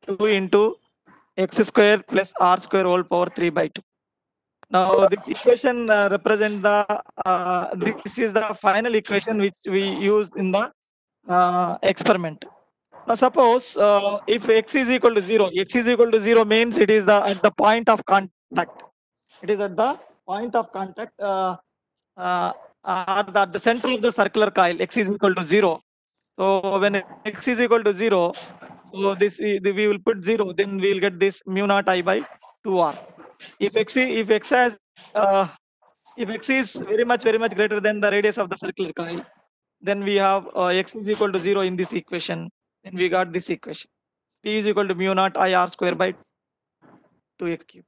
2 into x square plus r square whole power 3 by 2. Now this equation represent the this is the final equation which we use in the experiment. Now suppose if x is equal to 0, x is equal to 0 means it is the at the point of contact. It is at the point of contact at the center of the circular coil. X is equal to 0. So when x is equal to 0, so we will put 0, then we will get this mu naught I by 2r. If x has uh, if x is very much greater than the radius of the circular coil, then we have x is equal to 0 in this equation. Then we got this equation. P is equal to mu naught I r square by 2x cube.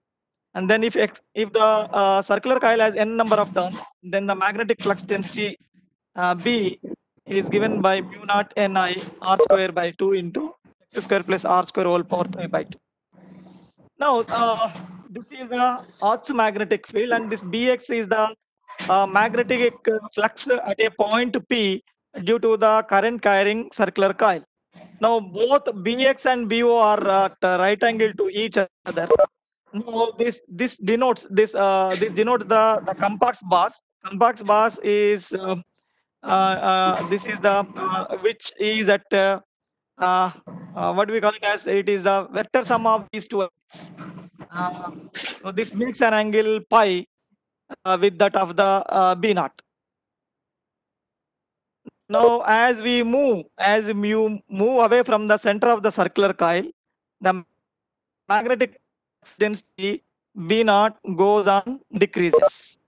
And then if the circular coil has n number of turns, then the magnetic flux density B is given by mu naught Ni r square by 2 into x square plus r square whole power 3 by 2. Now this is the Earth's magnetic field, and this Bx is the magnetic flux at a point P due to the current carrying circular coil. Now both Bx and Bo are at right angle to each other. No, this denotes this denotes the compax bars. Compax bars is this is the which is at what we call it as it is the vector sum of these two angles. So this makes an angle pi with that of the B naught. Now as we move away from the center of the circular coil, the magnetic density B naught goes on decreases.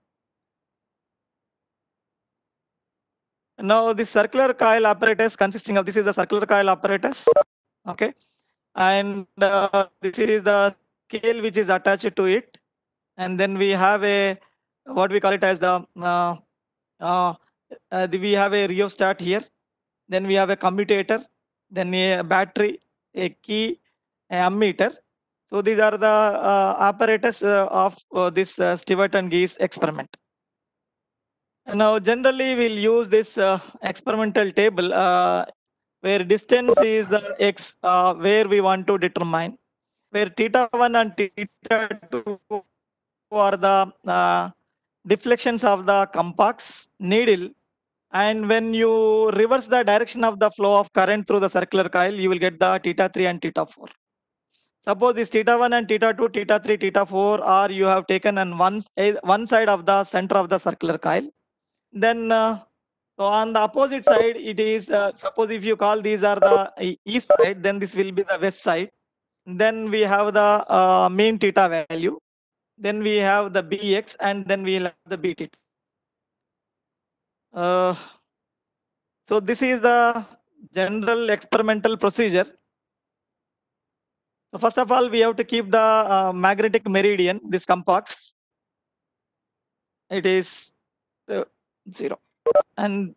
Now the circular coil apparatus consisting of this is the circular coil apparatus, okay, and this is the scale which is attached to it, and then we have a what we call it as the we have a rheostat here, then we have a commutator, then a battery, a key, a ammeter. So these are the apparatus of this Stewart and Gies experiment. Now generally we'll use this experimental table where distance is x where we want to determine, where theta 1 and theta 2 are the deflections of the compax needle, and when you reverse the direction of the flow of current through the circular coil, you will get the theta 3 and theta 4. Suppose this theta 1 and theta 2, theta 3, theta 4 are you have taken on one side of the center of the circular coil. Then so on the opposite side, it is suppose if you call these are the east side, then this will be the west side. Then we have the mean theta value. Then we have the Bx, and then we will have the B theta. So this is the general experimental procedure. So first of all, we have to keep the magnetic meridian, this compax. It is 0. And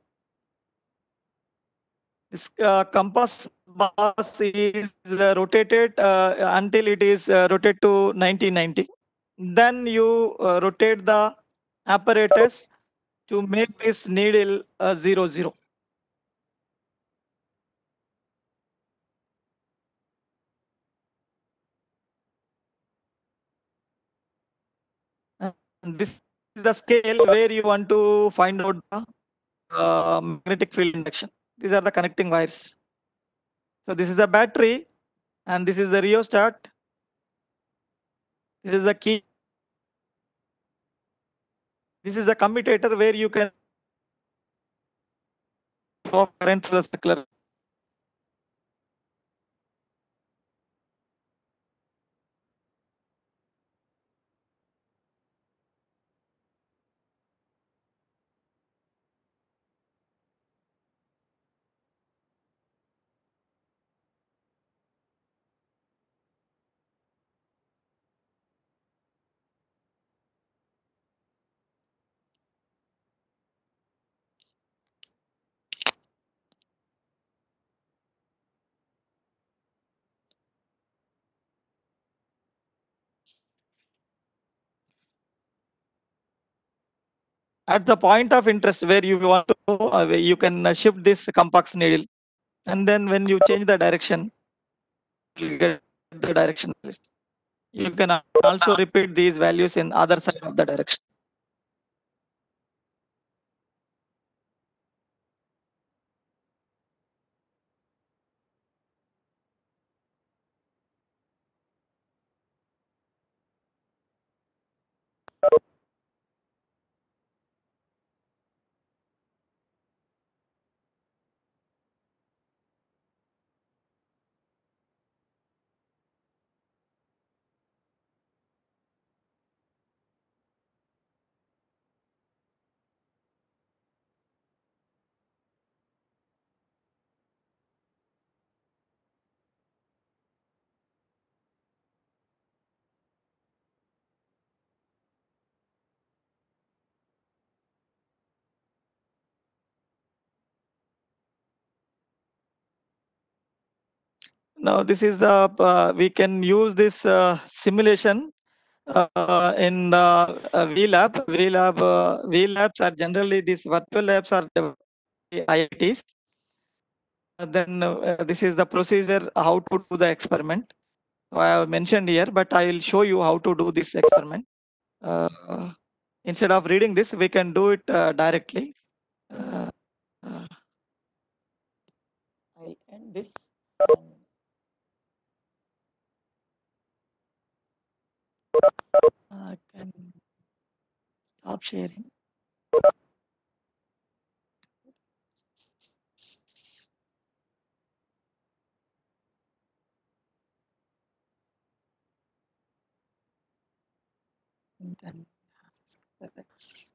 this compass bus is rotated until it is rotated to 90. Then you rotate the apparatus to make this needle 0. And this is the scale where you want to find out the magnetic field induction. These are the connecting wires. So this is the battery, and this is the rheostat. This is the key. This is the commutator where you can flow current through the circular. At the point of interest where you want to, you can shift this compax needle, and then when you change the direction, you get the direction list. You can also repeat these values in other side of the direction. Now this is the we can use this simulation in the VLab. VLabs are generally these virtual labs are developed by IITs. Then this is the procedure how to do the experiment. I have mentioned here, but I will show you how to do this experiment. Uh, Instead of reading this, we can do it directly. Uh, uh, I'll end this. I can stop sharing. And then perfect.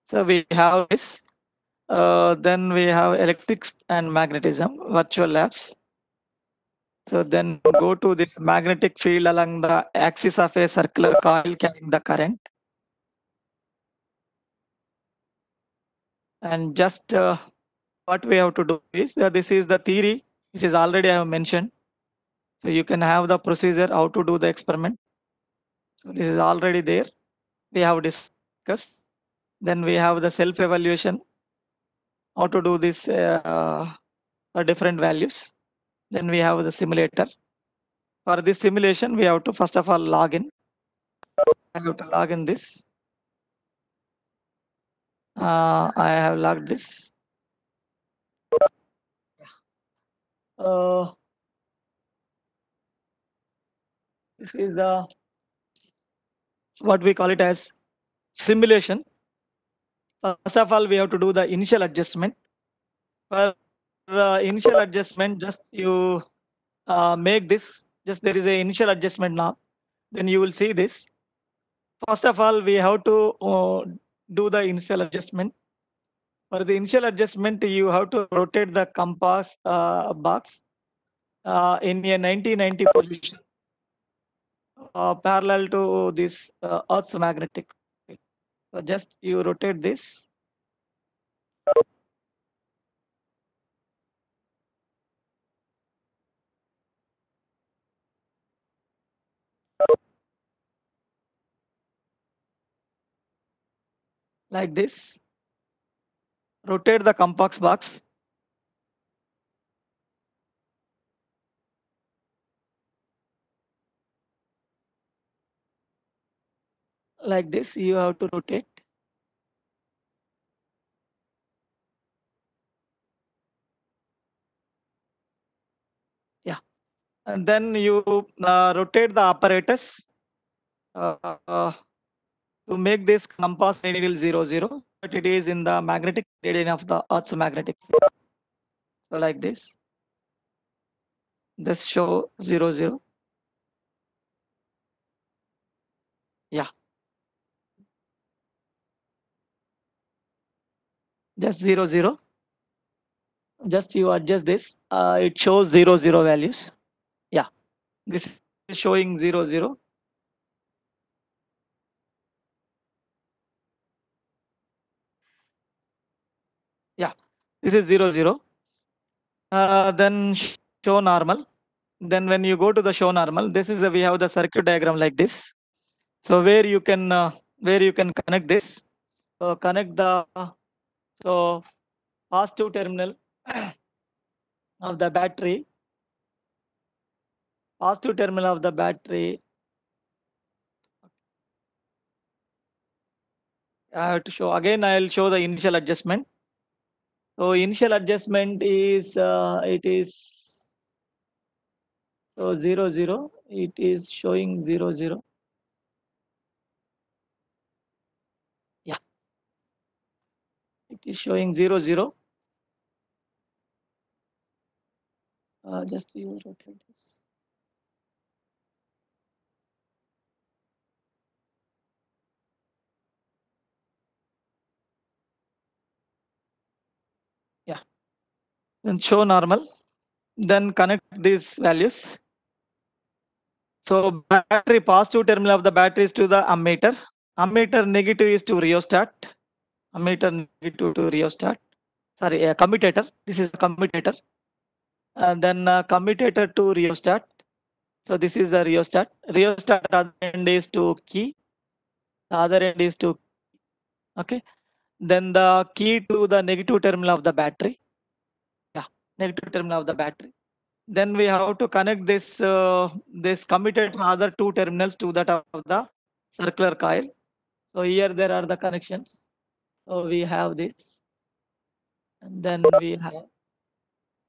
So we have this. Then we have electrics and magnetism virtual labs. So then go to this magnetic field along the axis of a circular coil carrying the current. And just what we have to do is this is the theory, which is already I have mentioned. So you can have the procedure how to do the experiment. So this is already there. We have discussed. Then we have the self-evaluation, how to do this different values. Then we have the simulator. For this simulation, we have to first of all log in. I have to log in this. I have logged this. Uh, this is the what we call it as simulation. First of all, we have to do the initial adjustment. For initial adjustment, just you make this. Just there is a initial adjustment now. Then you will see this. First of all, we have to do the initial adjustment. For the initial adjustment, you have to rotate the compass box in a 90-90 position parallel to this Earth's magnetic field. So just you rotate this. like this. Rotate the compass box. Like this, you have to rotate. Yeah. And then you rotate the apparatus to make this compass needle 0, 0, but it is in the magnetic gradient of the Earth's magnetic field. So like this show 0, 0. Yeah, just 0, 0. Just you adjust this. It shows 0, 0 values. Yeah, this is showing 0, 0. Yeah, this is 0, 0. Then show normal. Then when you go to the show normal, this is we have the circuit diagram like this. So where you can connect this. So connect the so positive terminal of the battery. Positive terminal of the battery. I have to show again. I will show the initial adjustment. So initial adjustment is it is so 0, 0. It is showing 0, 0. Yeah, it is showing 0, 0. Just you rotate this. Yeah, then show normal. Then connect these values. So battery positive terminal of the battery is to the ammeter. Ammeter negative is to rheostat. Ammeter negative to rheostat. Sorry, commutator. This is commutator. And then commutator to rheostat. So this is the rheostat. Rheostat other end is to key. The other end is to okay. Then the key to the negative terminal of the battery. Yeah, negative terminal of the battery. Then we have to connect this commutator other two terminals to that of the circular coil. So here there are the connections. So we have this, and then we have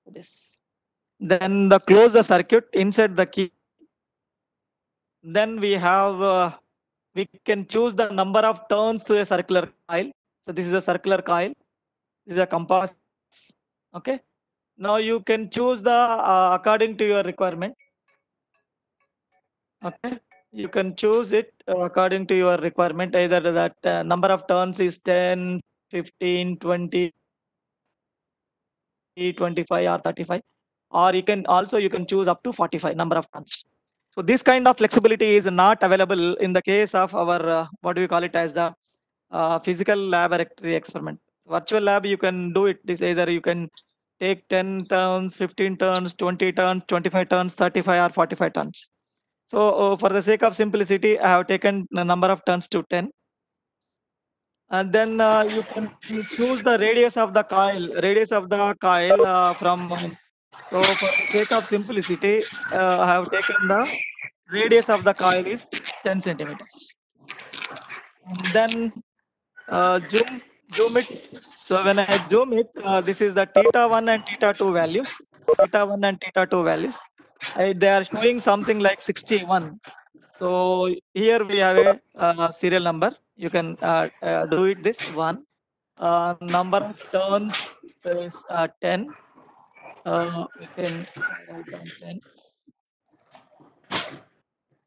this. Then the close the circuit inside the key. Then we have we can choose the number of turns to a circular coil. So this is a circular coil. This is a compass. Okay. Now you can choose the according to your requirement. Okay. You can choose it according to your requirement. Either that number of turns is 10, 15, 20, 25 or 35, or you can choose up to 45 number of turns. So this kind of flexibility is not available in the case of our what do we call it as the physical laboratory experiment. Virtual lab you can do it. This either you can take 10 turns, 15 turns, 20 turns, 25 turns, 35 or 45 turns. So for the sake of simplicity, I have taken the number of turns to 10. And then you can choose the radius of the coil. Radius of the coil from. So for the sake of simplicity, I have taken the radius of the coil is 10 centimeters. And then zoom it. So when I zoom it, this is the theta 1 and theta 2 values. Theta 1 and theta 2 values. They are showing something like 61. So here we have a serial number. You can do it this one. Number of turns is 10. We can write down 10.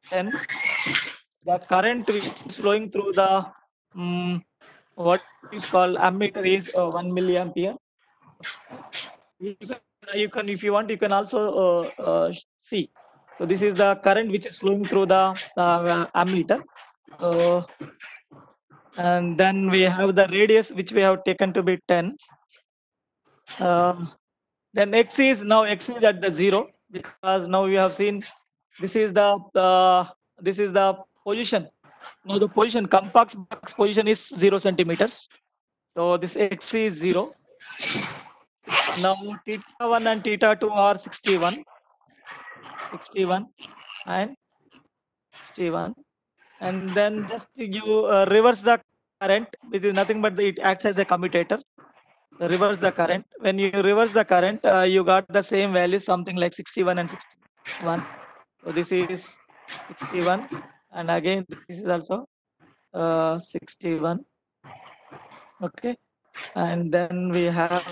10. The current which is flowing through the what is called ammeter is 1 milliampere. You can, if you want, you can also see. So this is the current which is flowing through the ammeter. And then we have the radius which we have taken to be 10. Then x is at the 0, because now we have seen this is the position. Now the position, compact box position is 0 centimeters. So this x is 0. Now theta 1 and theta 2 are 61, 61 and 61. And then just you reverse the current. It is nothing but it acts as a commutator. So reverse the current. When you reverse the current, you got the same value, something like 61 and 61. So this is 61, and again this is also 61. Okay, and then we have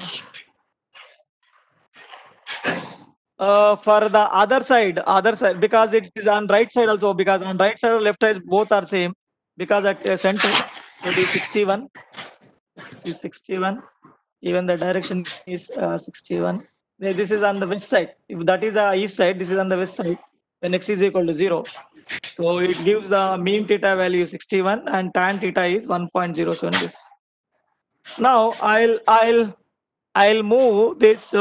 for the other side, because it is on right side also, because on right side or left side both are same, because at center it is 61. This is 61. Even the direction is 61. This is on the west side. If that is the east side, this is on the west side. When x is equal to 0, so it gives the mean theta value 61 and tan theta is 1.07. This. Now I'll move this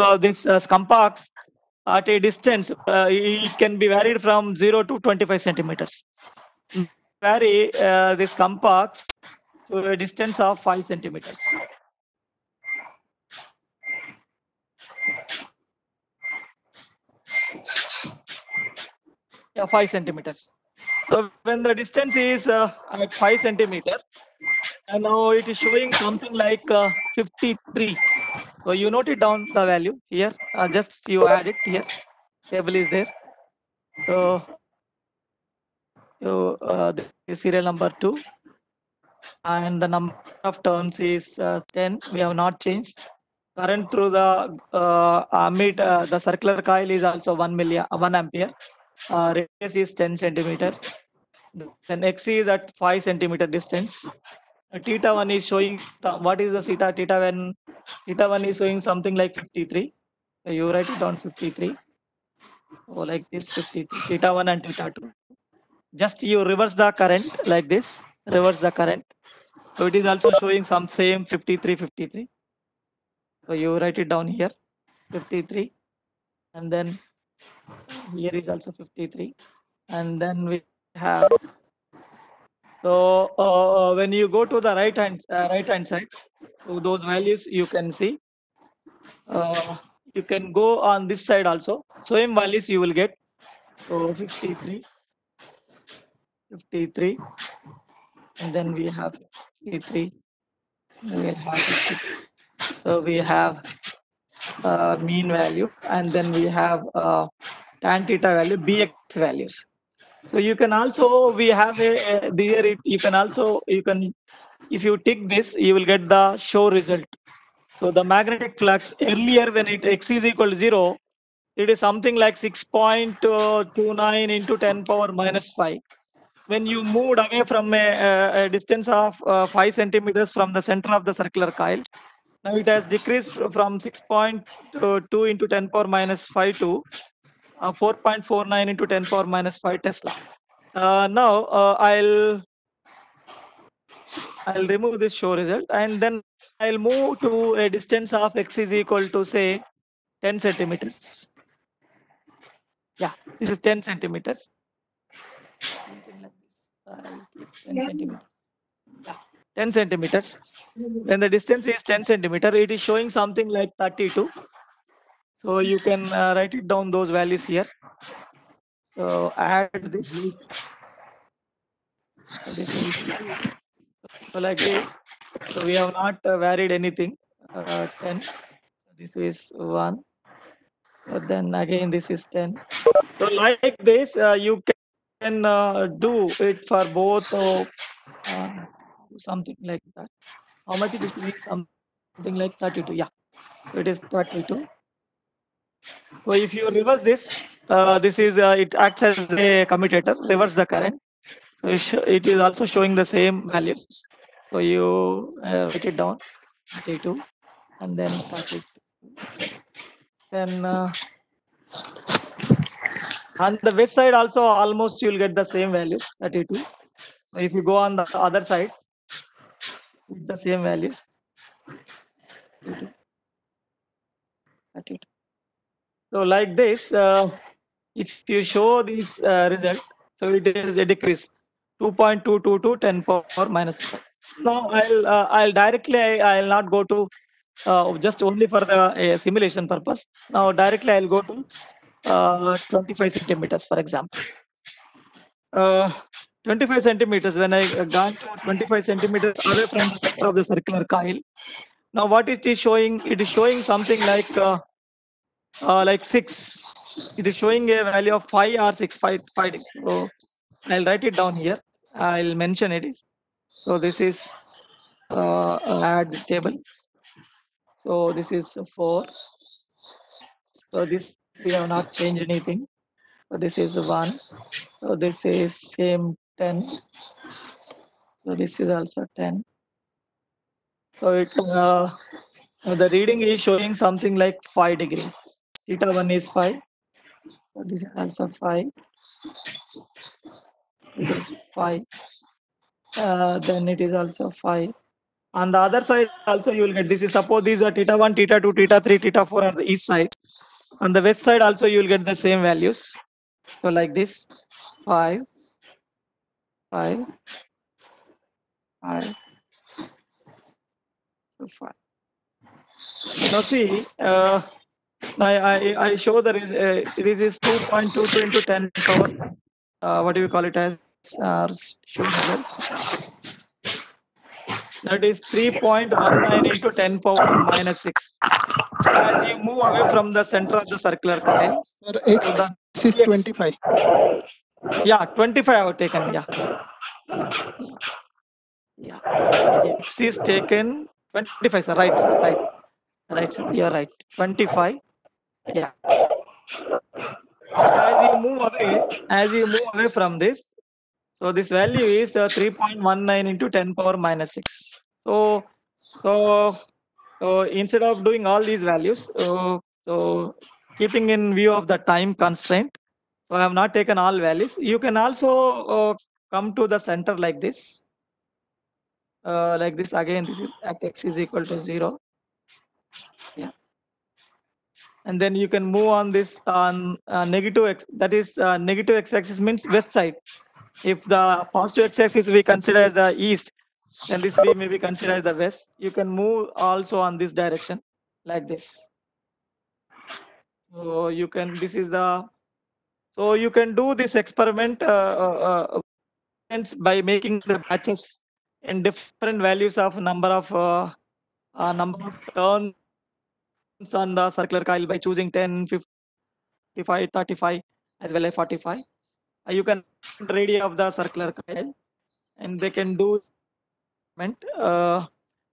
compass at a distance. It can be varied from 0 to 25 centimeters. Vary this compass to a distance of 5 centimeters. Yeah, 5 centimeters. So when the distance is at 5 centimeter, and now it is showing something like 53. So you note it down the value here. Just you add it here. Table is there. So the serial number 2, and the number of turns is 10. We have not changed. Current through the the circular coil is also 1 ampere. Radius is 10 centimeter. Then x is at 5 centimeter distance. Theta 1 is showing what is the theta when theta 1 is showing something like 53. So you write it down 53. Or like this 53. Theta 1 and theta 2. Just you reverse the current like this. Reverse the current. So it is also showing some same 53, 53. So you write it down here 53. And then here is also 53. And then we have, so when you go to the right hand side, so those values you can see. You can go on this side also. Same values you will get. So 53, 53, and then we have 53. We will have 53. So we have mean value, and then we have tan theta value, bx values. So you can also, we have a there. You can also, if you tick this, you will get the show result. So the magnetic flux earlier when it x is equal to 0, it is something like 6.29 into 10 power minus 5. When you moved away from a distance of 5 centimeters from the center of the circular coil, now it has decreased from 6.2 into 10 power minus 5 to 4.49 into 10 power minus 5 Tesla. Now I'll remove this show result, and then I'll move to a distance of x is equal to say 10 centimeters. Yeah, this is 10 centimeters. Something like this. I'll keep 10 centimeters. Yeah, 10 centimeters. When the distance is 10 centimeter, it is showing something like 32. So you can write it down those values here. So add this. So this is so like this. So we have not varied anything. 10. So this is 1. But then again this is 10. So like this, you can do it for both something like that. How much it is doing? Something like 32. Yeah, so it is 32. So if you reverse this, this is it acts as a commutator. Reverse the current. So it is also showing the same values. So you write it down 32, and then 32. Then on the west side also almost you'll get the same values 32. So if you go on the other side with the same values 32, 32. So like this, if you show this result, so it is a decrease. 2.22 to 10 power minus 5. Now I'll directly I'll not go to just only for the simulation purpose. Now directly I'll go to 25 centimeters, for example. Uh, 25 centimeters. When I gone to 25 centimeters away from the center of the circular coil. Now what it is showing? It is showing something like 6. It is showing a value of 5 or 6, 5. So I'll write it down here. I'll mention it is. So this is add this table. So this is 4. So this we have not changed anything. So this is 1. So this is same 10. So this is also 10. So it the reading is showing something like 5 degrees. Theta 1 is 5. So this is also 5. It is 5. Then it is also 5. On the other side also you will get this is suppose these are theta 1, theta 2, theta 3, theta 4 are the east side. On the west side also you will get the same values. So like this 5, 5, 5, so 5. Now see, I show there is this is 2.22 into 10 power. What do you call it as? Show result. That is 3.19 into 10 power minus 6. So as you move away from the center of the circular coil, Sir, X is 25. Yeah, 25 I have taken. Yeah. X is taken 25, sir. Right, sir. Right, sir. You're right. 25. Yeah. So as you move away from this, so this value is 3.19 into 10 power minus 6. So instead of doing all these values, so keeping in view of the time constraint, so I have not taken all values. You can also come to the center like this. Like this again, this is at x is equal to 0. Yeah. And then you can move on this on negative x, that is negative x-axis means west side. If the positive x-axis we consider as the east, then this we maybe consider as the west. You can move also on this direction like this. So you can, this is the, so you can do this experiment by making the batches in different values of number of turns on the circular coil by choosing 10, 55, 35 as well as 45. You can radius of the circular coil and they can do experiment.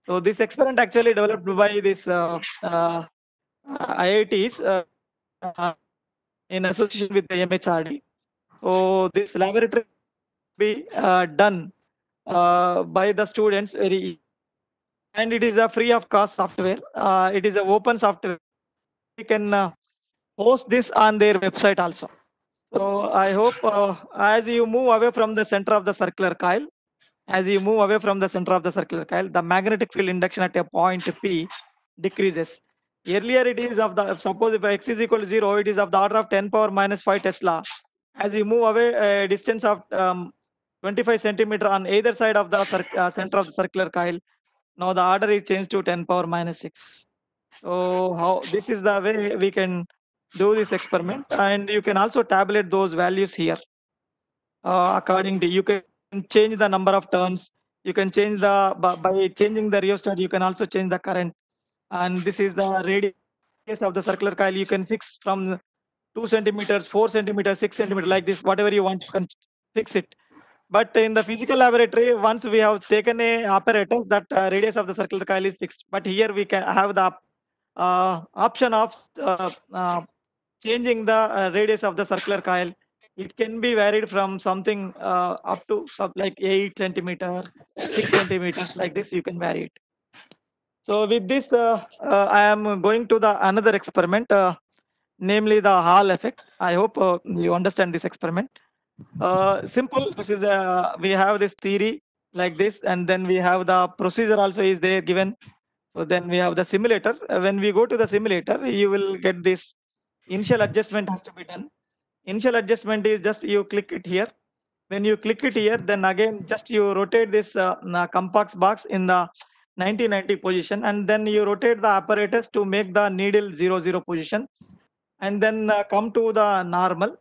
So this experiment actually developed by this IITs in association with the MHRD. So this laboratory be done by the students very, and it is a free of cost software. It is an open software. You can post this on their website also. So I hope as you move away from the center of the circular coil, the magnetic field induction at a point P decreases. Earlier it is of the, suppose if x is equal to 0, it is of the order of 10 power minus 5 Tesla. As you move away a distance of 25 centimeter on either side of the center of the circular coil, now the order is changed to 10 power minus 6. So how this is the way we can do this experiment, and you can also tabulate those values here. According to, you can change the number of turns. You can change the by changing the rheostat. You can also change the current, and this is the radius of the circular coil. You can fix from 2 centimeters, 4 centimeters, 6 centimeters, like this. Whatever you want, you can fix it. But in the physical laboratory, once we have taken a apparatus, that radius of the circular coil is fixed. But here we can have the option of changing the radius of the circular coil. It can be varied from something up to like 8 centimeter, 6 centimeters, like this. You can vary it. So with this, I am going to the another experiment, namely the Hall effect. I hope you understand this experiment. Simple. This is we have this theory like this, and then we have the procedure also is there given. So then we have the simulator. When we go to the simulator, you will get this initial adjustment has to be done. Initial adjustment is just you click it here. when you click it here, then again just you rotate this compass box in the 90 position, and then you rotate the apparatus to make the needle 0 position, and then come to the normal,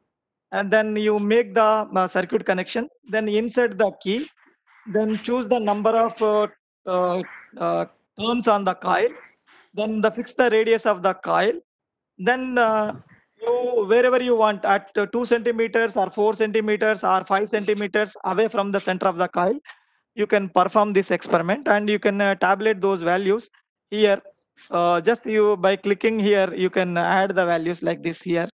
and then you make the circuit connection, then insert the key, then choose the number of uh, uh, turns on the coil, then fix the radius of the coil, then you wherever you want at 2 centimeters or 4 centimeters or 5 centimeters away from the center of the coil, you can perform this experiment, and you can tabulate those values here. Just you by clicking here, you can add the values like this here.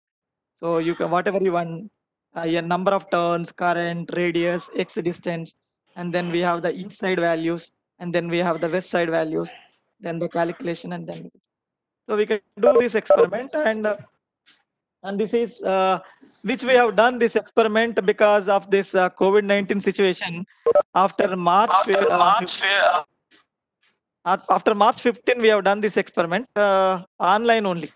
So you can whatever you want, a number of turns, current, radius, x distance, and then we have the east side values, and then we have the west side values, then the calculation, and then so we can do this experiment, and this is which we have done this experiment because of this COVID-19 situation. After after March 15, we have done this experiment online only.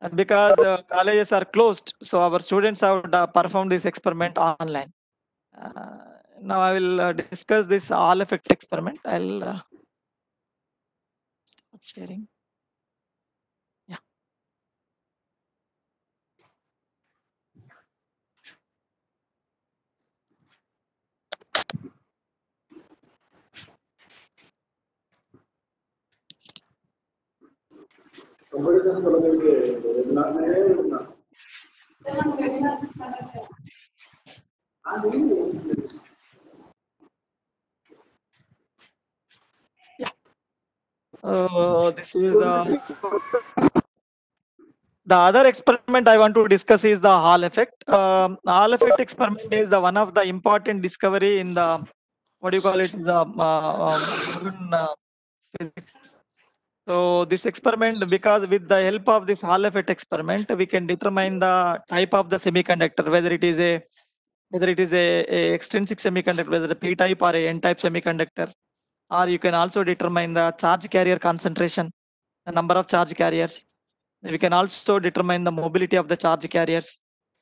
And because colleges are closed, so our students have performed this experiment online. Uh, Now I will discuss this Hall effect experiment. I'll stop sharing. Yeah. This is the other experiment I want to discuss is the Hall effect. Hall effect experiment is the one of the important discovery in the what do you call it, the modern physics. So this experiment, because with the help of this Hall effect experiment, we can determine the type of the semiconductor, whether it is a extrinsic semiconductor, whether a P type or a N type semiconductor, or you can also determine the charge carrier concentration, the number of charge carriers. We can also determine the mobility of the charge carriers.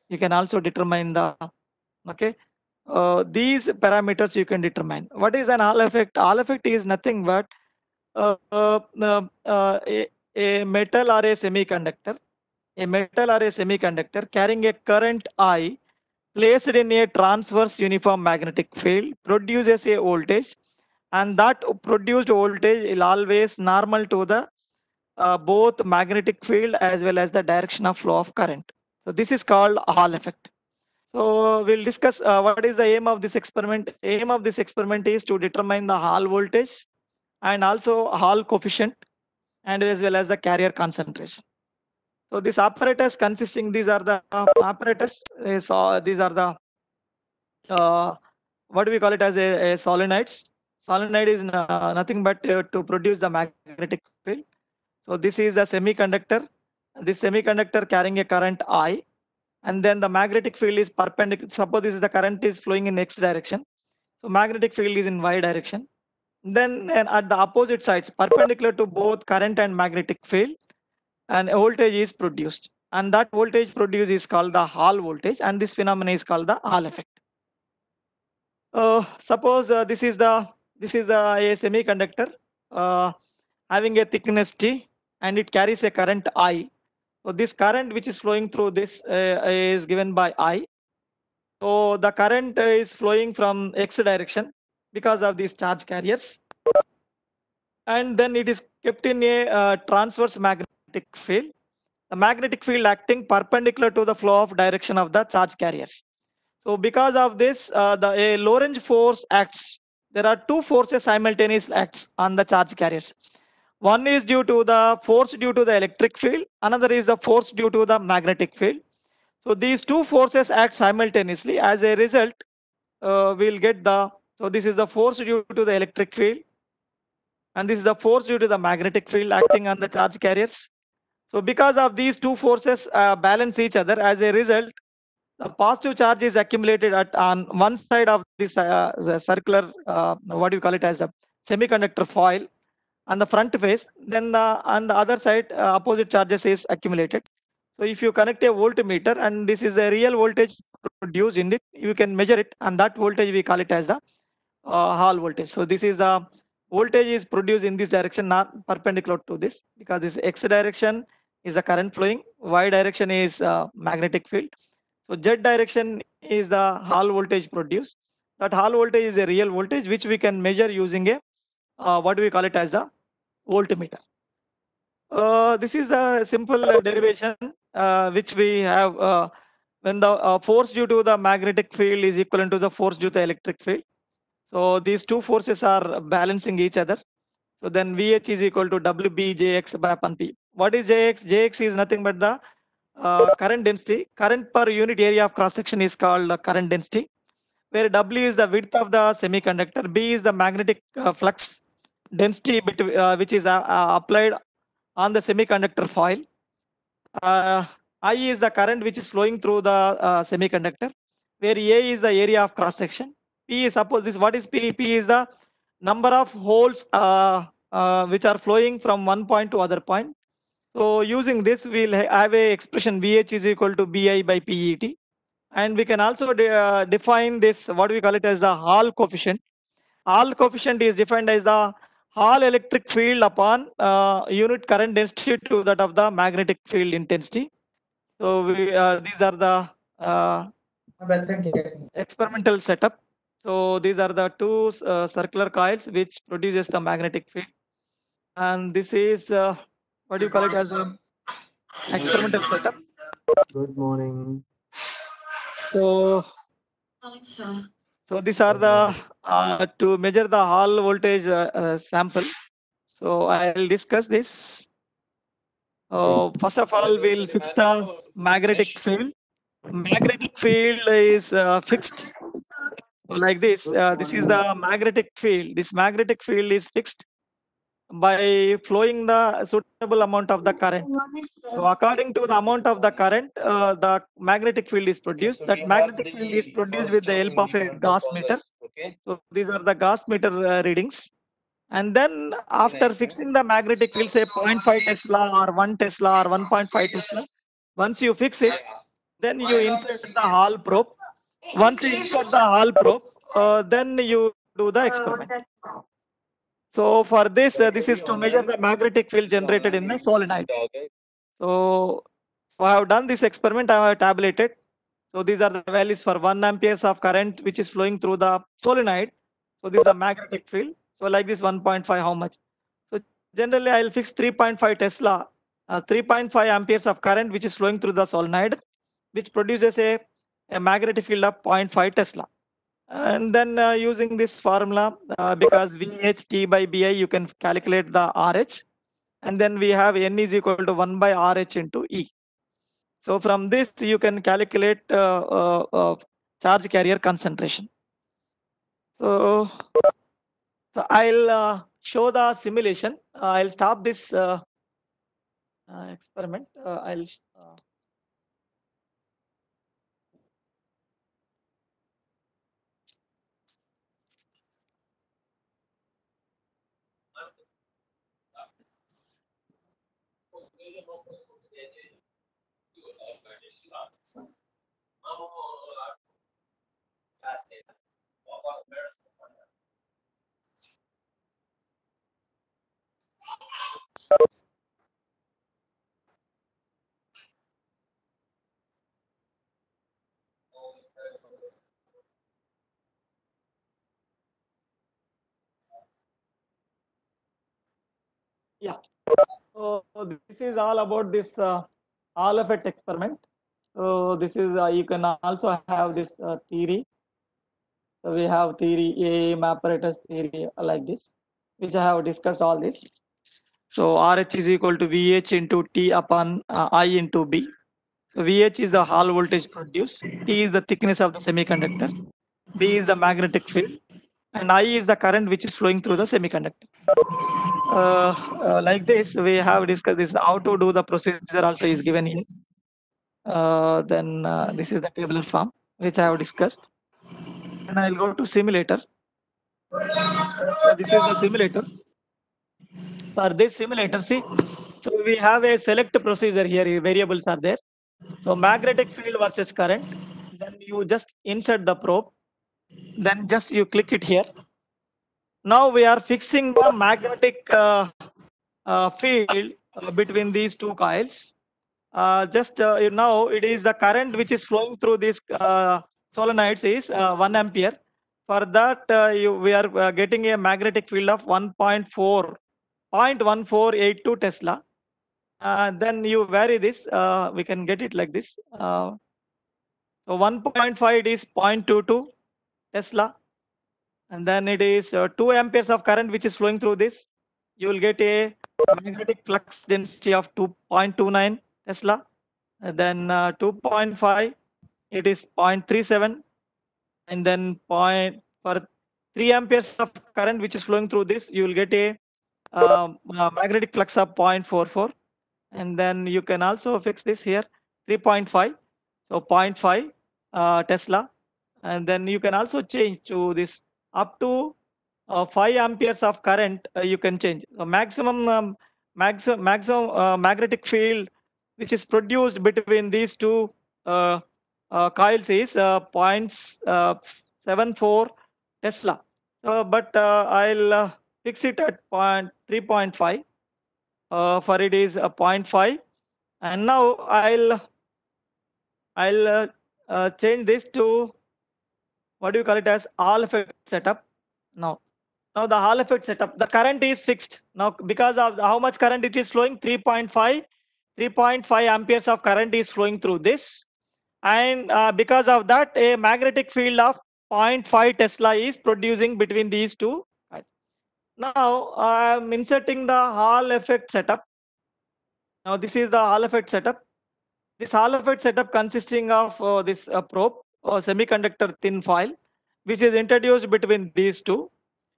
You can also determine the these parameters you can determine. What is an Hall effect? Hall effect is nothing but uh, uh, a metal or a semiconductor, carrying a current I placed in a transverse uniform magnetic field produces a voltage, and that produced voltage is always normal to the both magnetic field as well as the direction of flow of current. So this is called Hall effect. So we'll discuss what is the aim of this experiment. Aim of this experiment is to determine the Hall voltage and also Hall coefficient, and as well as the carrier concentration. So this apparatus consisting, these are the apparatus. So these are the what do we call it as a solenoids. Solenoid is nothing but to produce the magnetic field. So this is a semiconductor. This semiconductor carrying a current I, and then the magnetic field is perpendicular. Suppose this is the current is flowing in X direction. So magnetic field is in Y direction. Then at the opposite sides, perpendicular to both current and magnetic field, and a voltage is produced. And that voltage produced is called the Hall voltage, and this phenomenon is called the Hall effect. Suppose this is a semiconductor having a thickness T, and it carries a current I. So this current which is flowing through this is given by I. So the current is flowing from X direction because of these charge carriers, and then it is kept in a transverse magnetic field. The magnetic field acting perpendicular to the flow of direction of the charge carriers. So because of this, a Lorentz force acts. There are two forces simultaneously acts on the charge carriers. One is due to the force due to the electric field. Another is the force due to the magnetic field. So these two forces act simultaneously. As a result, we'll get so this is the force due to the electric field, and this is the force due to the magnetic field acting on the charge carriers. So because of these two forces balance each other, as a result, the positive charge is accumulated on one side of this the circular, what do you call it, as a semiconductor foil on the front face. Then on the other side, opposite charges is accumulated. So if you connect a voltmeter and this is the real voltage produced in it, you can measure it, and that voltage we call it as the Hall voltage. So this is the voltage is produced in this direction, not perpendicular to this, because this X direction is the current flowing, Y direction is magnetic field. So Z direction is the Hall voltage produced. That Hall voltage is a real voltage which we can measure using a what do we call it as the voltmeter. This is a simple derivation which we have when the force due to the magnetic field is equivalent to the force due to the electric field. So these two forces are balancing each other. So then VH is equal to WBJX by upon P. What is JX? JX is nothing but the current density. Current per unit area of cross section is called current density, where W is the width of the semiconductor, B is the magnetic flux density which is applied on the semiconductor foil. I is the current which is flowing through the semiconductor, where A is the area of cross section. P is, suppose this, what is P? P is the number of holes which are flowing from one point to other point. So using this, we'll have a expression VH is equal to BI by PET. And we can also define this, what we call it as the Hall coefficient. Hall coefficient is defined as the Hall electric field upon unit current density to that of the magnetic field intensity. So these are the experimental setup. So these are the two circular coils which produces the magnetic field. And this is what do you call it as a experimental setup. Good morning. So these are the to measure the Hall voltage sample. So I'll discuss this. First of all, we'll fix the magnetic field. Magnetic field is fixed like this. This is the magnetic field. This magnetic field is fixed by flowing the suitable amount of the current. So according to the amount of the current, the magnetic field is produced. That magnetic field is produced with the help of a Gauss meter. So these are the Gauss meter readings. And then after fixing the magnetic field, say 0.5 Tesla or 1 Tesla or 1.5 Tesla, once you fix it, then you insert the Hall probe. Once you insert the Hall probe, then you do the experiment. So for this, this is to measure the magnetic field generated in the solenoid. So I have done this experiment. I have tabulated. So these are the values for 1 amperes of current which is flowing through the solenoid. So this is a magnetic field. So like this 1.5, how much? So generally I'll fix 3.5 Tesla, 3.5 amperes of current which is flowing through the solenoid, which produces a magnetic field of 0.5 Tesla. And then using this formula, because VHT by BI, you can calculate the RH. And then we have N is equal to 1 by RH into E. So from this, you can calculate charge carrier concentration. So I'll show the simulation. I'll stop this experiment. Yeah. So this is all about this all effect experiment. So this is you can also have this theory. So we have theory AAM apparatus theory like this, which I have discussed all this. So RH is equal to VH into T upon I into B. So VH is the Hall voltage produced, T is the thickness of the semiconductor, B is the magnetic field, and I is the current which is flowing through the semiconductor. Like this, we have discussed this. How to do the procedure also is given here. Then this is the tabular form which I have discussed. Then I'll go to simulator. So this is the simulator. For this simulator, see, So we have a select procedure here. Variables are there. So magnetic field versus current. Then you just insert the probe. Then just you click it here. Now we are fixing the magnetic field between these two coils. Now it is the current which is flowing through these solenoids is 1 ampere. For that we are getting a magnetic field of 0.1482 Tesla. Then you vary this, we can get it like this. So 1.5 it is 0.22 Tesla, and then it is 2 amperes of current which is flowing through this. You will get a magnetic flux density of 2.29 Tesla. And then 2.5 it is 0.37, and then for 3 amperes of current which is flowing through this, you will get a magnetic flux of 0.44. And then you can also fix this here 3.5, so 0.5 Tesla. And then you can also change to this up to 5 amperes of current. You can change maximum magnetic field which is produced between these two coils is 0.74 Tesla. But I'll fix it at 3.5. For it is a 0.5, and now I'll change this to what do you call it as Hall effect setup. Now the Hall effect setup, the current is fixed now because of how much current it is flowing. 3.5 amperes of current is flowing through this, and because of that a magnetic field of 0.5 Tesla is producing between these two. Now I'm inserting the Hall effect setup. Now this is the Hall effect setup. This Hall effect setup consisting of this probe or semiconductor thin foil, which is introduced between these two.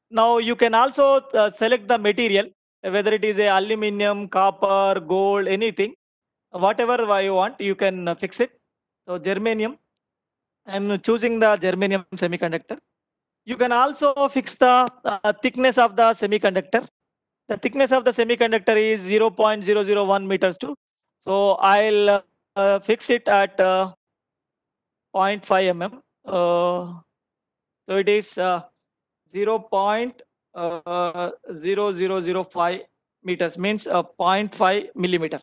Now you can also select the material, whether it is a aluminum, copper, gold, anything, whatever you want, you can fix it. So germanium, I'm choosing the germanium semiconductor. You can also fix the thickness of the semiconductor. The thickness of the semiconductor is 0.001 meters too. So I'll fix it at 0.5 mm. So it is 0.0005 meters, means 0.5 millimeter.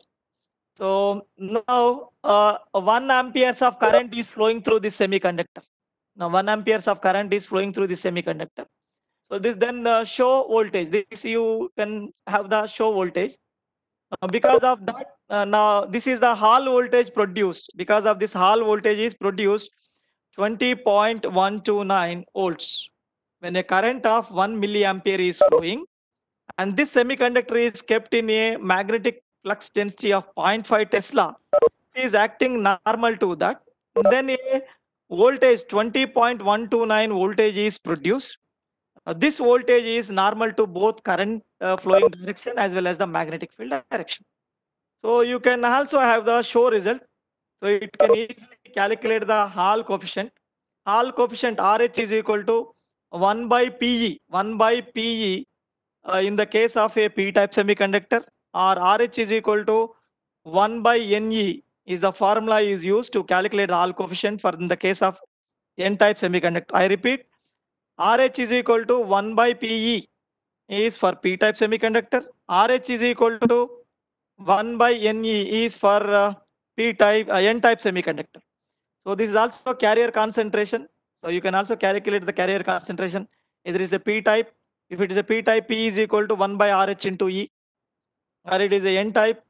So now 1 amperes of current is flowing through this semiconductor. Now 1 amperes of current is flowing through this semiconductor. So this then the show voltage. This you can have the show voltage. Because of that, now this is the Hall voltage produced. Because of this Hall voltage is produced 20.129 volts. When a current of 1 milliampere is flowing, and this semiconductor is kept in a magnetic flux density of 0.5 Tesla, it is acting normal to that. Then a voltage 20.129 voltage is produced. This voltage is normal to both current flowing direction as well as the magnetic field direction. So you can also have the show result. So it can easily calculate the Hall coefficient. Hall coefficient RH is equal to 1 by PE. 1 by PE in the case of a P-type semiconductor, or RH is equal to 1 by NE is the formula is used to calculate the Hall coefficient for in the case of N-type semiconductor. I repeat, RH is equal to 1 by PE is for P-type semiconductor. RH is equal to 1 by NE is for P-type, N-type semiconductor. So this is also carrier concentration. So you can also calculate the carrier concentration. Either is a P-type. If it is a P-type, P is equal to 1 by RH into E. Or it is a N-type,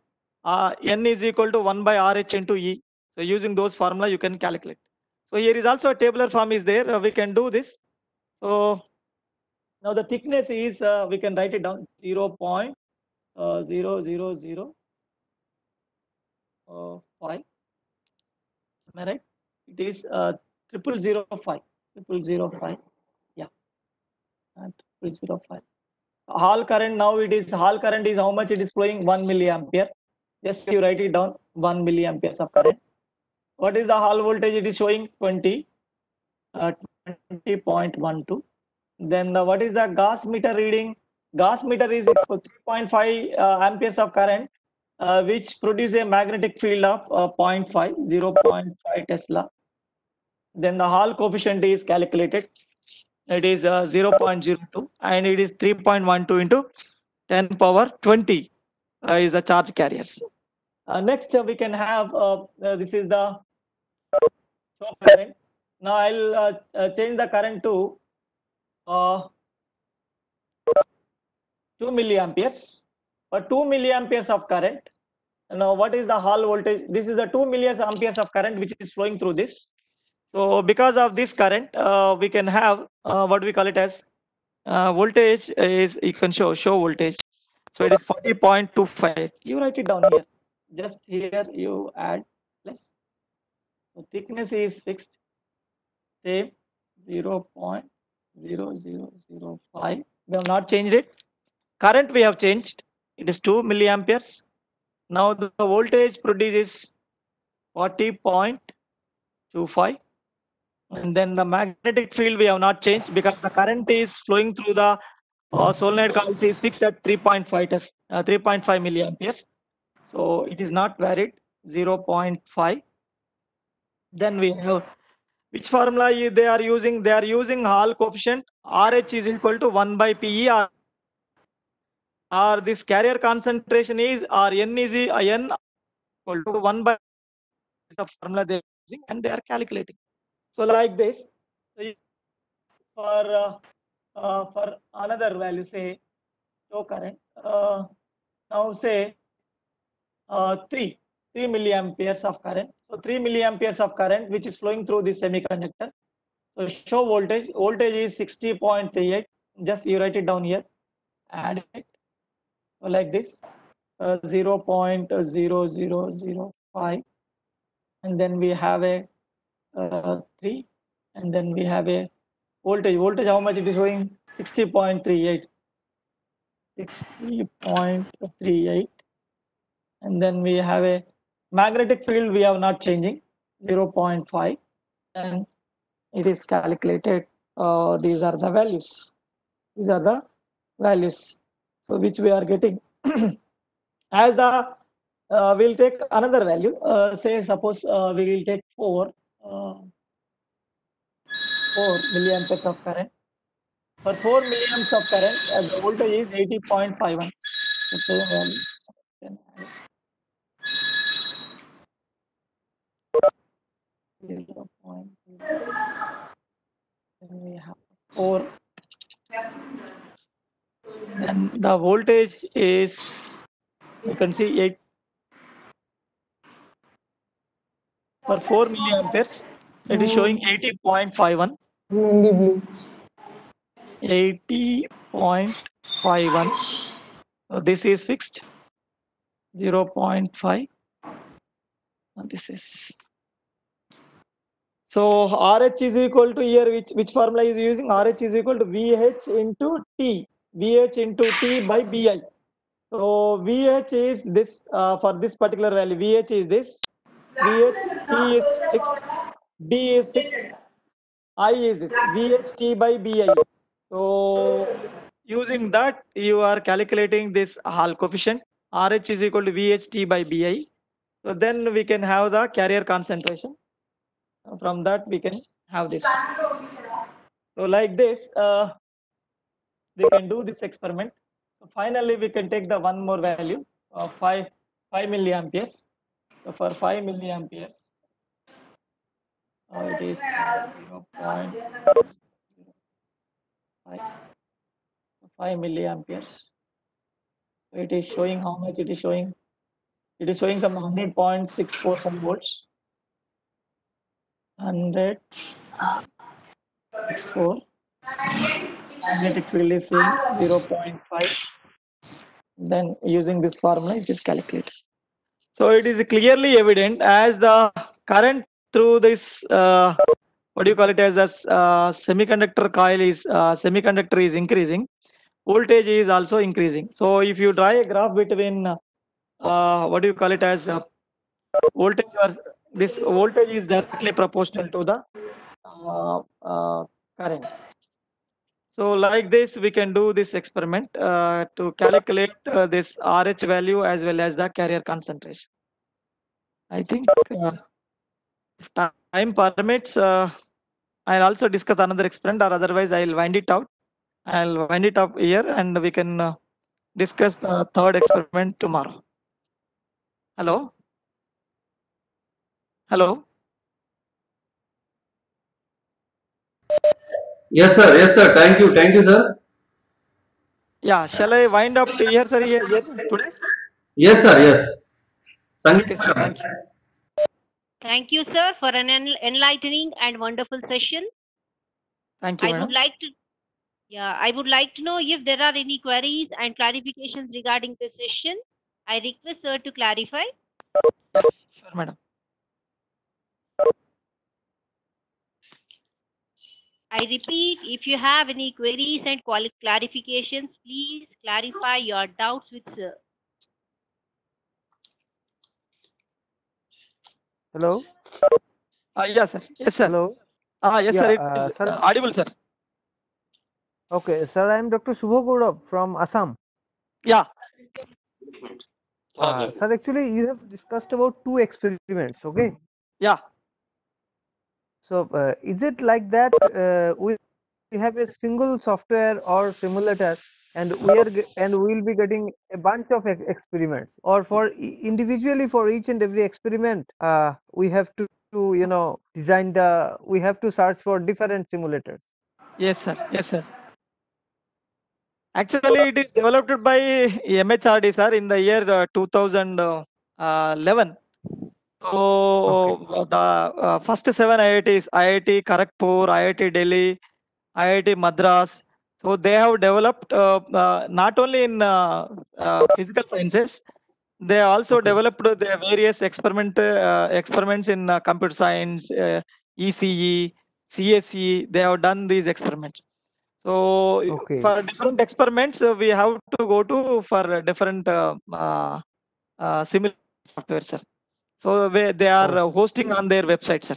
N is equal to 1 by RH into E. So using those formula, you can calculate. So here is also a tabular form is there. We can do this. So now the thickness is, we can write it down, 0.000 5. Am I right? It is 0005. 0005. Yeah. 0005. Hall current, now it is Hall current is how much it is flowing? 1 milliampere. Just you write it down, 1 milliamperes of current. What is the Hall voltage? It is showing 20.12. Then what is the Gauss meter reading? Gauss meter is equal to 3.5 amperes of current. which produce a magnetic field of 0.5 Tesla. Then the Hall coefficient is calculated. It is 0.02 and it is 3.12 into 10 power 20 is the charge carriers. Next we can have this is the show current. Now I'll change the current to 2 milliamperes. For 2 milliamperes of current. Now what is the Hall voltage? This is the 2 milliamperes of current which is flowing through this. So because of this current, we can have what we call it as voltage is, you can show voltage. So it is 40.25. You write it down here. Just here you add plus. The thickness is fixed. Same 0.0005. We have not changed it. Current we have changed. It is 2 milliamperes. Now the voltage produced is 40.25. And then the magnetic field we have not changed because the current is flowing through the solenoid coils is fixed at 3.5 milliamperes. So it is not varied, 0.5. Then we have which formula they are using? They are using Hall coefficient. RH is equal to 1 by PE, or this carrier concentration is, or N is N equal to 1 by the formula they are using, and they are calculating. So like this. So for another value, say show current. Now say 3 milliamperes of current. So 3 milliamperes of current which is flowing through this semiconductor. So show voltage. Voltage is 60.38. Just you write it down here. Add it. So like this. 0.0005. And then we have a 3. And then we have a voltage. Voltage, how much it is showing? 60.38. 60.38. And then we have a magnetic field we have not changing, 0.5, and it is calculated. These are the values. These are the values. So which we are getting. As the we'll take another value. Say suppose we will take 4 milliamperes of current. For 4 milliamps of current, the voltage is 80.51. The same value. Then add it. 0.0. Then we have 4. Then the voltage is, you can see 8 for 4 milliamperes. It is showing 80.51. 80.51. So this is fixed. 0.5. This is. So RH is equal to here, which formula is using? RH is equal to VH into T. VH into T by BI. So VH is this for this particular value. VH is this. VH T is fixed. B is fixed. I is this. VHT by BI. So using that, you are calculating this Hall coefficient. RH is equal to VHT by BI. So then we can have the carrier concentration. From that we can have this. So like this, we can do this experiment. So finally we can take the one more value of 5 milliamperes. So for 5 milliamperes, it is 0.5 milliamperes. So it is showing how much it is showing. It is showing some 100.645 volts. 100.64. Magnetic field is saying 0.5. Then using this formula, it is calculated. So it is clearly evident as the current through this what do you call it as semiconductor coil is semiconductor is increasing, voltage is also increasing. So if you draw a graph between what do you call it as voltage, or this voltage is directly proportional to the current. So like this, we can do this experiment to calculate this RH value as well as the carrier concentration. I think if time permits, I'll also discuss another experiment, or otherwise I'll wind it out. I'll wind it up here, and we can discuss the third experiment tomorrow. Hello? Hello? Yes, sir. Yes, sir. Thank you. Thank you, sir. Yeah, shall I wind up here, sir, here today? Yes, sir. Yes. Okay, sir. Thank you. Thank you, sir, for an enlightening and wonderful session. Thank you, I madam. would like to know if there are any queries and clarifications regarding this session. I request sir to clarify. Yeah, sure, madam. I repeat, if you have any queries and clarifications, please clarify your doubts with sir. Hello. Yes, sir. Yes, sir. Hello. Yes, Yeah, sir. It is sir. audible, sir. Okay, sir. I am Dr. Shubho Gaurav from Assam. Yeah. Sir, actually, you have discussed about 2 experiments. Okay. Yeah. So, is it like that? We have a single software or simulator, and we will be getting a bunch of experiments, or for individually for each and every experiment, we have to design we have to search for different simulators. Yes, sir. Yes, sir. Actually, it is developed by MHRD, sir, in the year 2011. So the first 7 IITs, IIT Kharagpur, IIT Delhi, IIT Madras. So they have developed not only in physical sciences, they also developed the various experiments in computer science, ECE, CSE. They have done these experiments. So for different experiments, we have to go to for different similar software, sir. So they are hosting on their website, sir.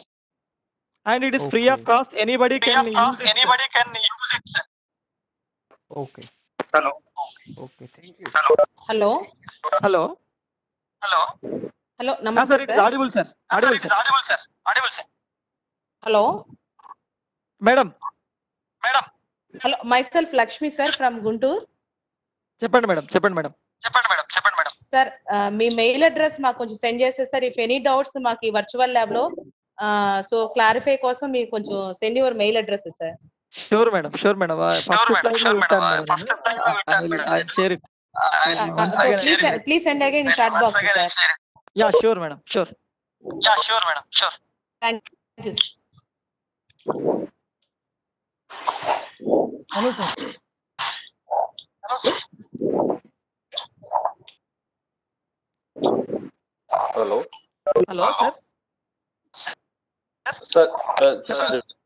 And it is free of cost. Anybody can use it. Sir. Okay. Hello. Okay. Thank you. Hello. Hello. Hello. Sir, Namaste, it is audible, sir. Audible, sir. Hello. Madam. Hello. Myself Lakshmi, sir, from Guntur. చెప్పండి madam. Sir మీ mail address మాకు కొంచెం send చేస్తే sir if any doubts మాకు ఈ virtual lab లో so clarify కోసం మీకు కొంచెం send your mail address sir. Sure madam. First slide లో పెట్టాను madam. I share it. Please send again in chat box, sir. Yeah, sure madam. Sure. Thank you, sir. Hello, sir. Hello, sir. Sir,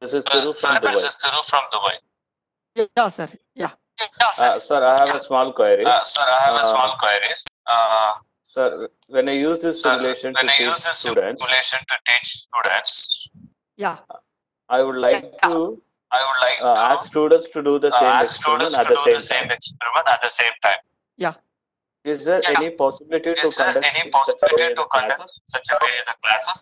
this is Thiru from Dubai. Yeah, sir. Yeah. Sir, I have a small query. Sir, when I use this simulation to teach students, Yeah. I would like to ask students to do the same experiment at the same time. Yeah. Is there any possibility to conduct such a way the classes?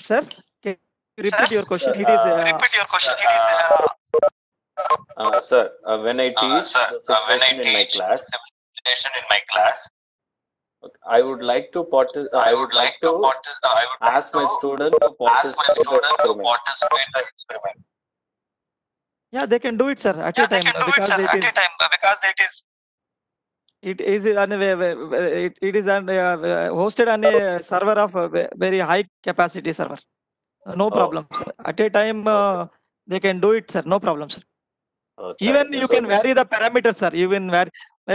Sir, can you repeat your question? It is Sir, when I teach in my class, I would like to ask my student to participate in the experiment. Yeah, they can do it, sir, at a time, because it is hosted on a server of very high capacity server. No problem, sir. At a time, they can do it, sir. No problem, sir. Even you can vary the parameters, sir.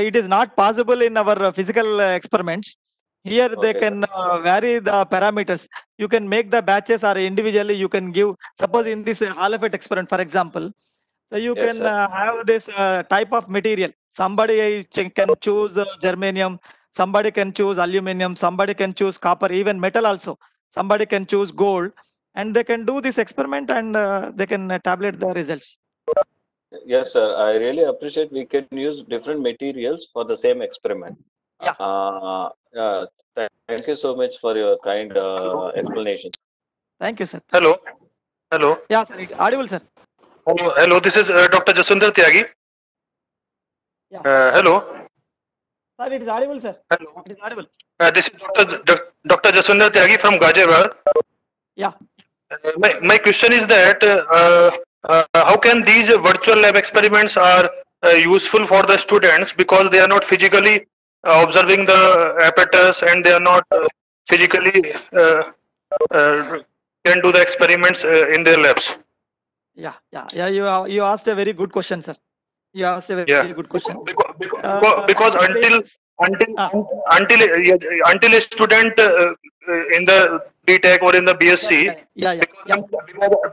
It is not possible in our physical experiments. Here they can vary the parameters. You can make the batches, or individually you can give. Suppose in this Hall effect experiment, for example, so you can have this type of material. Somebody can choose germanium. Somebody can choose aluminum. Somebody can choose copper. Even metal also. Somebody can choose gold. and they can do this experiment, and they can tabulate the results. Yes, sir. I really appreciate we can use different materials for the same experiment. Yeah. Thank you so much for your kind explanation. Thank you, sir. Hello. Hello. Yeah, sir. It's audible, sir. Hello. This is Dr. Jaswinder Tyagi. Yeah. Hello. Sir, it is audible, sir. Hello. It is audible. This is Dr. Jaswinder Tyagi from Ghaziabad. Yeah. My question is that how can these virtual lab experiments are useful for the students, because they are not physically observing the apparatus, and they are not physically can do the experiments in their labs. Yeah. You asked a very good question, sir. You asked a very good question. Because until a student in the BTech or in the BSc,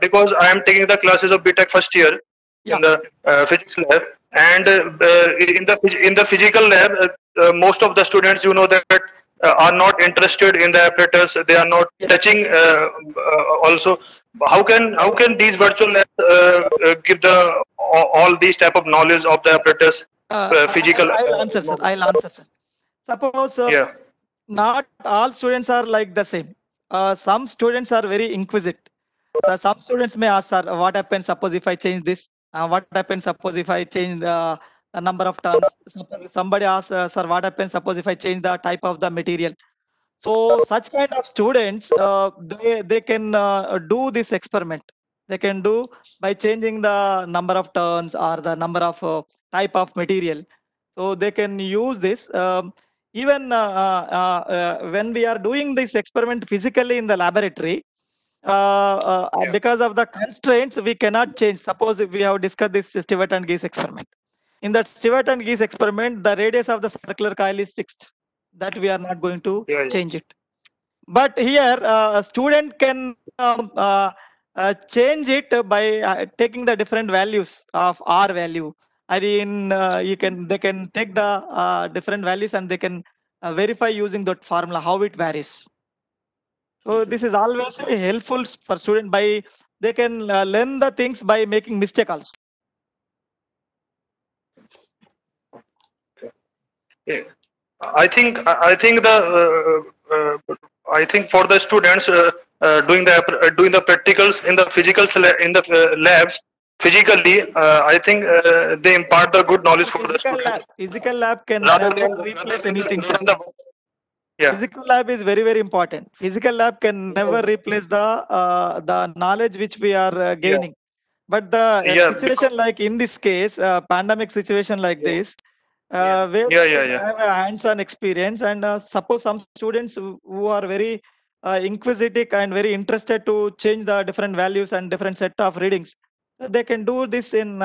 because I am taking the classes of BTech first year in the physics lab, and in the physical lab, most of the students, that are not interested in the apparatus. They are not touching also. How can these virtual labs give all these type of knowledge of the apparatus? Physical. I'll answer, sir. Suppose not all students are like the same. Some students are very inquisitive. Some students may ask, sir, what happens suppose if I change this? What happens suppose if I change the number of turns? Suppose somebody asks, sir, what happens suppose if I change the type of the material? So such kind of students, they can do this experiment. They can do by changing the number of turns or the number of type of material. So they can use this. Even when we are doing this experiment physically in the laboratory, because of the constraints, we cannot change. Suppose we have discussed this Stewart and Gies experiment. In that Stewart and Gies experiment, the radius of the circular coil is fixed. That we are not going to change it. But here, a student can change it by taking the different values of R value. I mean, they can take the different values, and they can verify using that formula how it varies. So this is always helpful for student. They can learn the things by making mistake also. I think for the students doing the practicals in the labs physically, I think they impart the good knowledge for the students. Physical lab can never replace anything. Physical lab is very, very important. Physical lab can never replace the knowledge which we are gaining. But the situation like in this case, pandemic situation like this, where they have a hands-on experience, and suppose some students who are very inquisitive and very interested to change the different values and different set of readings, they can do this on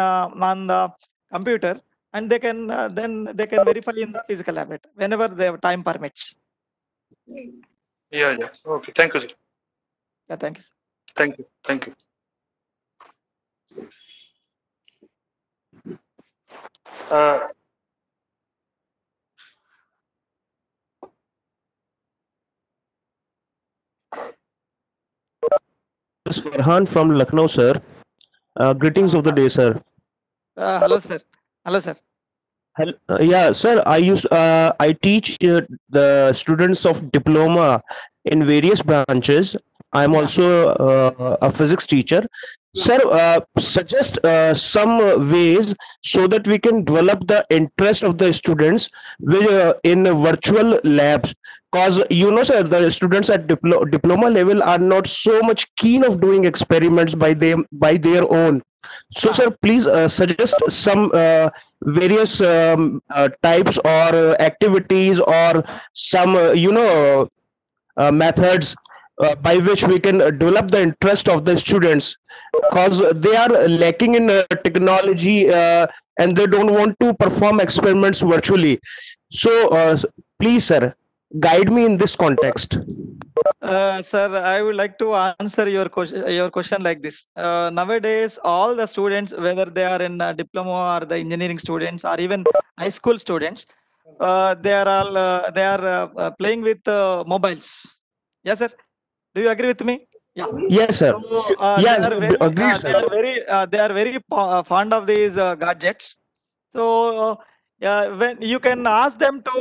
the computer, and they can then they can verify in the physical lab whenever their time permits. Okay, thank you, sir. Thank you, sir. Thank you. Farhan from Lucknow, sir. Greetings of the day, sir. Hello, sir. Yeah, sir. I teach the students of diploma in various branches. I'm also a physics teacher. Sir, suggest some ways so that we can develop the interest of the students in virtual labs. Because sir, the students at diploma level are not so much keen of doing experiments by their own. So, sir, please suggest some various types or activities or some methods by which we can develop the interest of the students, because they are lacking in technology and they don't want to perform experiments virtually. So please, sir, guide me in this context. Sir, I would like to answer your question like this. Nowadays, all the students, whether they are in diploma or the engineering students or even high school students, they are playing with mobiles. Yes, sir. Do you agree with me? Yes, sir. So, Yes, agreed, sir. they are very fond of these gadgets. So when you can ask them to,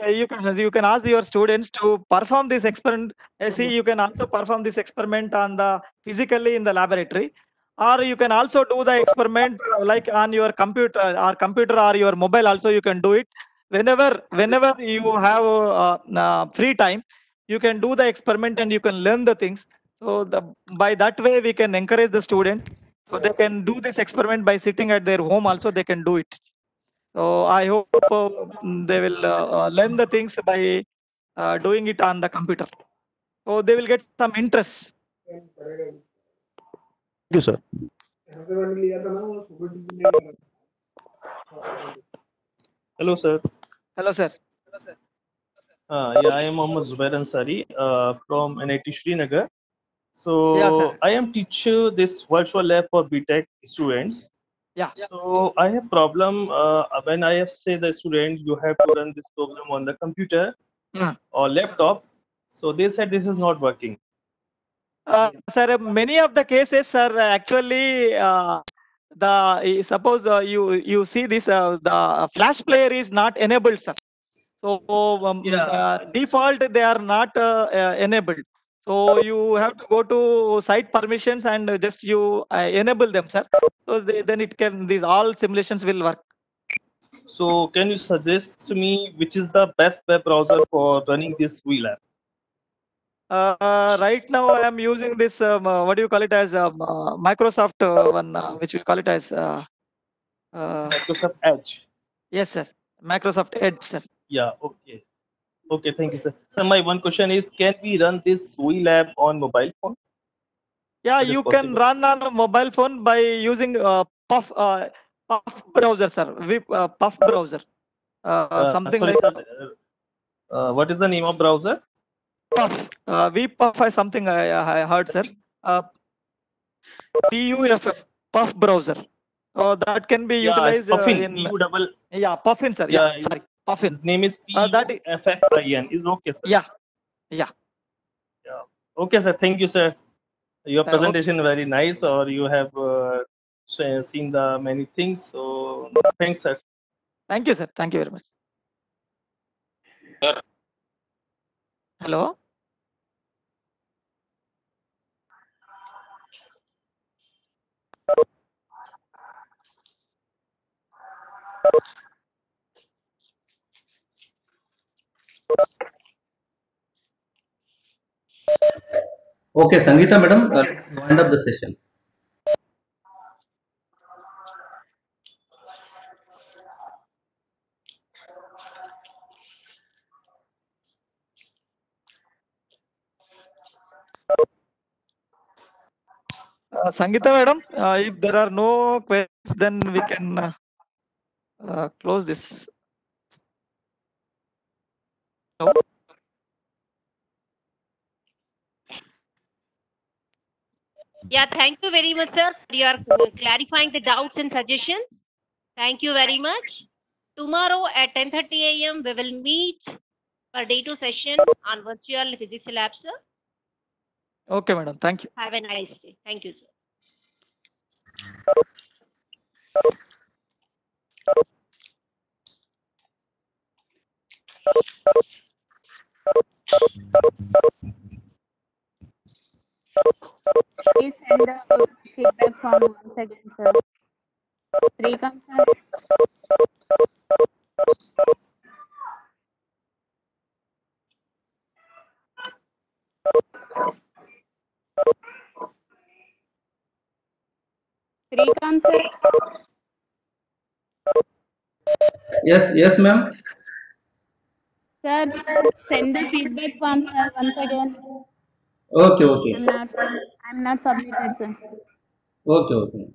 you can ask your students to perform this experiment. See, you can also perform this experiment on the physically in the laboratory, or you can also do the experiment like on your computer or your mobile. Also, you can do it whenever you have free time. You can do the experiment and you can learn the things. So by that way, we can encourage the student so they can do this experiment by sitting at their home. Also, they can do it. So I hope they will learn the things by doing it on the computer. So they will get some interest. Thank you, sir. Hello, sir. Hello, sir. Yeah, I am Mohammad Zubair Ansari from NIT Srinagar. So Yeah, sir. I am teacher this virtual lab for BTech students. Yeah. So I have problem when I have say the student you have to run this program on the computer or laptop. So they said this is not working. Sir, many of the cases are actually suppose you see this the flash player is not enabled, sir. So default they are not enabled. So you have to go to site permissions and just you enable them, sir. So then it can these all simulations will work. So can you suggest to me which is the best web browser for running this VLab? Right now I am using this what do you call it as Microsoft one which we call it as Microsoft Edge. Yes, sir. Microsoft Edge, sir. Yeah. Okay. Okay. Thank you, sir. So my one question is, can we run this VLab on mobile phone? Yeah, you can run on a mobile phone by using Puff browser, sir. Puff browser. Something sorry, like sir, what is the name of browser? Puff. Puff is something I heard, sir. PUFF. Puff browser. That can be utilized Puffin. in Puffin, sir. Yeah, sorry, Puffin. His name is PUFFIN. Is okay, sir. Yeah. Okay, sir. Thank you, sir. Your presentation very nice, or you have seen the many things. So thanks, sir. Thank you, sir. Thank you very much. Hello. Okay, Sangeeta madam, wind up the session. Sangeeta madam, if there are no questions, then we can close this. Hello? Yeah, thank you very much, sir, for your clarifying the doubts and suggestions. Thank you very much. Tomorrow at 10:30 a.m. we will meet for day 2 session on virtual physics lab, sir. Okay, madam. Thank you. Have a nice day. Thank you, sir. Please send the feedback form once again, sir. Srikanth, sir. Srikanth, sir. Yes, ma'am. Sir, send the feedback form, sir, once again. Okay. I'm not submitted, sir. Okay.